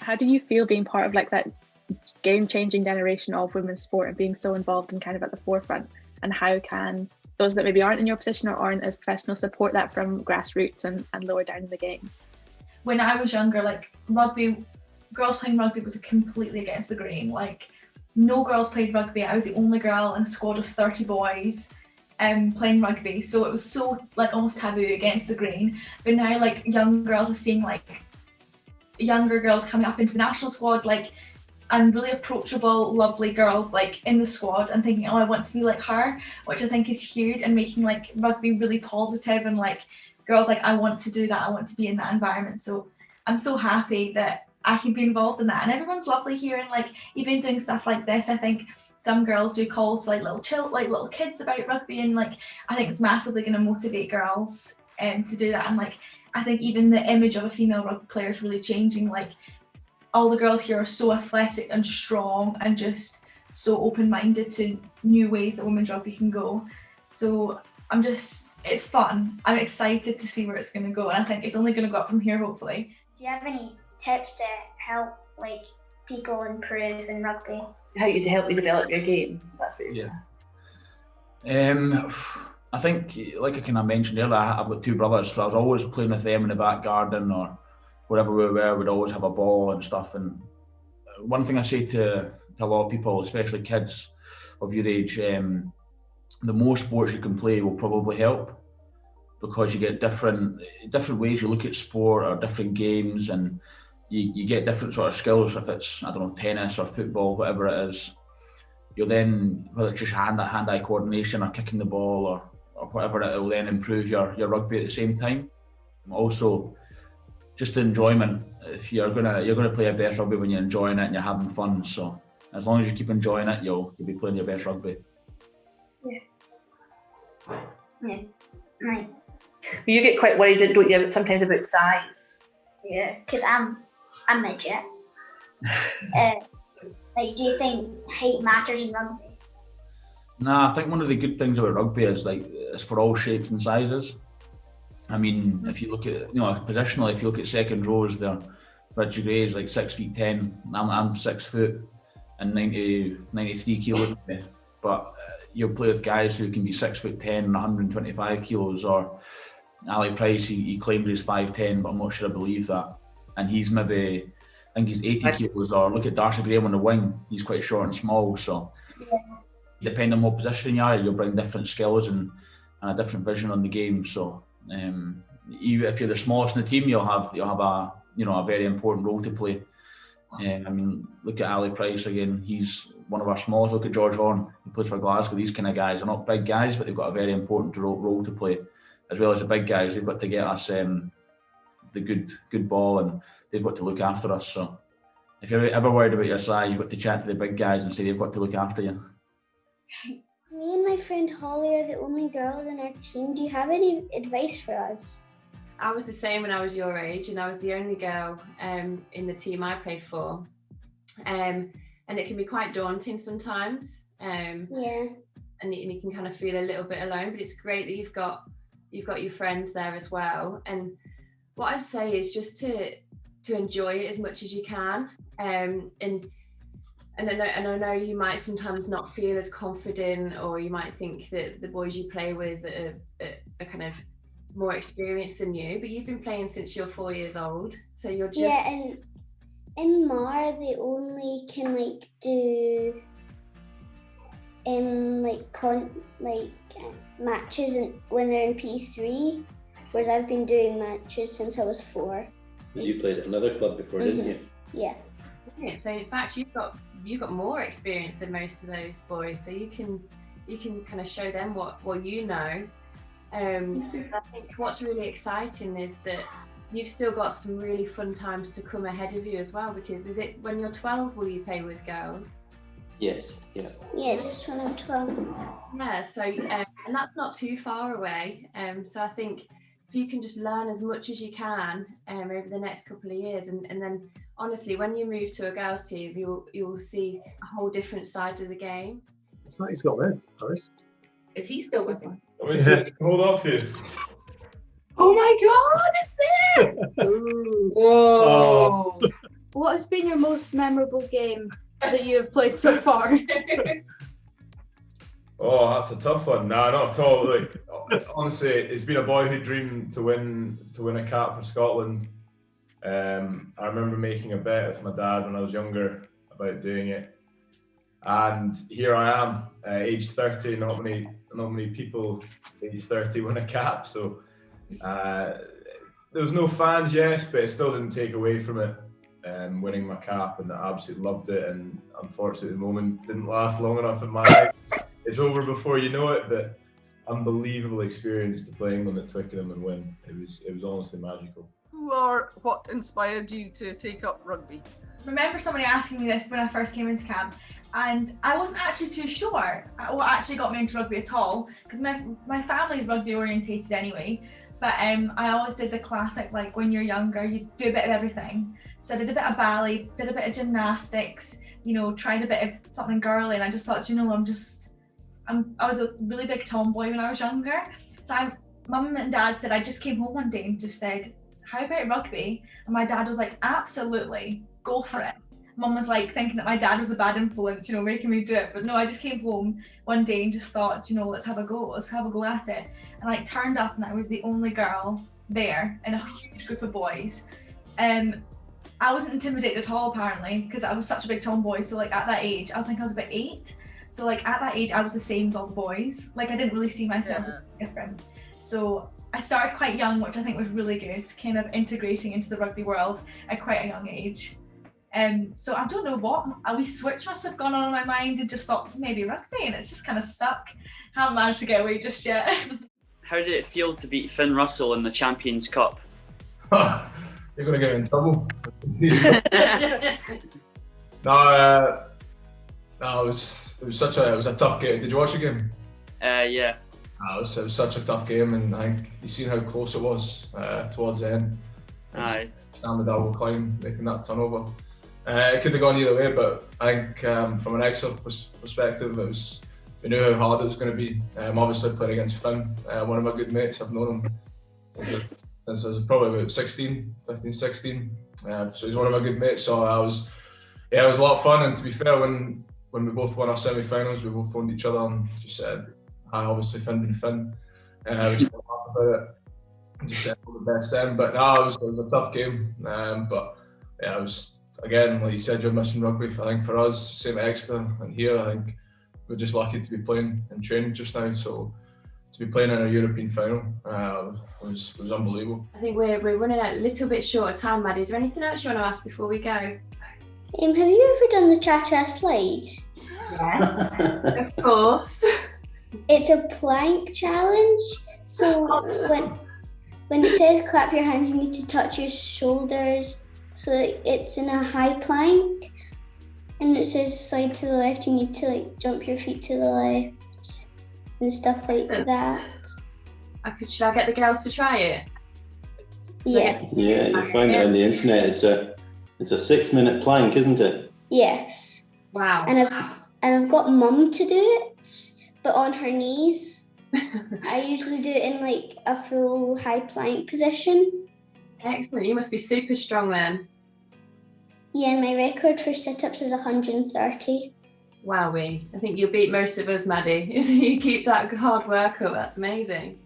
How do you feel being part of like that game-changing generation of women's sport and being so involved and kind of at the forefront? And how can those that maybe aren't in your position or aren't as professional support that from grassroots and lower down in the game? When I was younger, like rugby, girls playing rugby was completely against the grain. Like no girls played rugby. I was the only girl in a squad of 30 boys playing rugby. So it was so like almost taboo, against the grain. But now like young girls are seeing like younger girls coming up into the national squad, like, and really approachable, lovely girls like in the squad, and thinking, oh, I want to be like her, which I think is huge, and making like rugby really positive, and like girls like, I want to do that, I want to be in that environment. So I'm so happy that I can be involved in that, and everyone's lovely here. And like even doing stuff like this, I think some girls do calls to like little kids about rugby, and like I think it's massively going to motivate girls to do that. And like I think even the image of a female rugby player is really changing. Like all the girls here are so athletic and strong and just so open-minded to new ways that women's rugby can go. So it's fun. I'm excited to see where it's going to go, and I think it's only going to go up from here, hopefully. Do you have any tips to help like people improve in rugby? How to help you develop your game? That's what you're I think, like I kind of mentioned earlier, I've got two brothers, so I was always playing with them in the back garden or wherever we were. We'd always have a ball and stuff. And one thing I say to a lot of people, especially kids of your age, the more sports you can play will probably help, because you get different ways you look at sport or different games, and you get different sort of skills. If it's, I don't know, tennis or football, whatever it is, you'll then, whether it's just hand-eye coordination or kicking the ball or whatever, it will then improve your rugby at the same time. Also, just the enjoyment. If you're gonna play your best rugby when you're enjoying it and you're having fun. So as long as you keep enjoying it, you'll be playing your best rugby. Yeah. Right. You get quite worried, don't you, sometimes about size? Yeah, because I'm a midget. Like, do you think height matters in rugby? Nah, I think one of the good things about rugby is like it's for all shapes and sizes. I mean, if you look at, positionally, if you look at second rows, they're Richard Gray's like 6'10". I'm 6 foot and 93 kilos. But you'll play with guys who can be 6'10" and 125 kilos. Or Ali Price, he claims he's 5'10", but I'm not sure I believe that. And he's maybe, I think he's 80 kilos. Or look at Darcy Graham on the wing, he's quite short and small. So depending on what position you are, you'll bring different skills and a different vision on the game. So even if you're the smallest in the team, you'll have a very important role to play. I mean, look at Ali Price again. He's one of our smallest. Look at George Horn. He plays for Glasgow. These kind of guys are not big guys, but they've got a very important role to play, as well as the big guys. They've got to get us the good ball, and they've got to look after us. So if you're ever worried about your size, you've got to chat to the big guys and say they've got to look after you. Me and my friend Holly are the only girls in our team. Do you have any advice for us? I was the same when I was your age, and I was the only girl in the team I played for. And it can be quite daunting sometimes. And you can kind of feel a little bit alone, but it's great that you've got your friend there as well. And what I'd say is just to enjoy it as much as you can. And I know you might sometimes not feel as confident, or you might think that the boys you play with are kind of more experienced than you, but you've been playing since you're 4 years old, so you're just... Yeah, and in Mar they only can do matches when they're in P3, whereas I've been doing matches since I was 4. Because you played at another club before, didn't you? Yeah. So in fact, you've got more experience than most of those boys, so you can kind of show them what you know. I think what's really exciting is that you've still got some really fun times to come ahead of you as well, because is it when you're 12 will you play with girls? Yes, yeah. Yeah, just when I'm 12. Yeah, so and that's not too far away. So I think if you can just learn as much as you can over the next couple of years, and then honestly, when you move to a girls' team, you'll see a whole different side of the game. It's like he's got there, Doris. Is he still with him? Hold on for you. Oh my God, it's there! Whoa! Whoa! What has been your most memorable game that you have played so far? Oh, that's a tough one. Nah, not at all. Like, honestly, it's been a boyhood dream to win a cap for Scotland. I remember making a bet with my dad when I was younger about doing it, and here I am, age 30. Not many people age 30 win a cap. So there was no fans, yes, but it still didn't take away from it. Winning my cap, and I absolutely loved it. And unfortunately, the moment didn't last long enough in my life. It's over before you know it, but unbelievable experience to play England at Twickenham and win. It was honestly magical. Who or what inspired you to take up rugby? I remember somebody asking me this when I first came into camp, and I wasn't actually too sure what actually got me into rugby at all, because my family is rugby orientated anyway. But I always did the classic, like when you're younger, you do a bit of everything. So I did a bit of ballet, did a bit of gymnastics, you know, tried a bit of something girly, and I just thought, you know, I was a really big tomboy when I was younger. So Mum and Dad said, I just came home one day and just said, how about rugby? And my dad was like, absolutely, go for it. Mum was like thinking that my dad was a bad influence, you know, making me do it. But no, I just came home one day and just thought, you know, let's have a go at it. And like turned up, and I was the only girl there in a huge group of boys. I wasn't intimidated at all, apparently, because I was such a big tomboy. So like at that age, I was about 8. So like at that age, I was the same as all the boys. Like I didn't really see myself as different. So I started quite young, which I think was really good, kind of integrating into the rugby world at quite a young age. So I don't know what, a wee switch must have gone on in my mind and just thought maybe rugby, and it's just kind of stuck. Haven't managed to get away just yet. How did it feel to beat Finn Russell in the Champions Cup? You're going to get in trouble. No, it was a tough game. Did you watch the game? Yeah. It was such a tough game, and I think you've seen how close it was towards the end. Aye. Stand the double climb, making that turnover. It could have gone either way, but I think from an Exeter perspective, we knew how hard it was going to be. Obviously, playing against Finn, one of my good mates. I've known him since I was probably about 16. So he's one of my good mates. So it was a lot of fun. And to be fair, when we both won our semi-finals, we both phoned each other and just said, "Hi, obviously Finn been Finn." We just laughed about it. And just said all the best then. But no, it was a tough game. But yeah, it was, again, like you said, you're missing rugby. I think for us, same at Exeter and here, I think we're just lucky to be playing and training just now. So to be playing in a European final was unbelievable. I think we're running a little bit short of time, Maddie. Is there anything else you want to ask before we go? Have you ever done the cha-cha slide? Yeah, of course. It's a plank challenge. So when it says clap your hands, you need to touch your shoulders so that it's in a high plank. And it says slide to the left, you need to like jump your feet to the left and stuff like that. Should I get the girls to try it? Yeah. Yeah, you find it on the internet. It's a 6-minute plank, isn't it? Yes. Wow. And I've got Mum to do it, but on her knees. I usually do it in like a full high plank position. Excellent. You must be super strong then. Yeah, and my record for sit-ups is 130. Wowee. I think you'll beat most of us, Maddie. You keep that hard work up. That's amazing.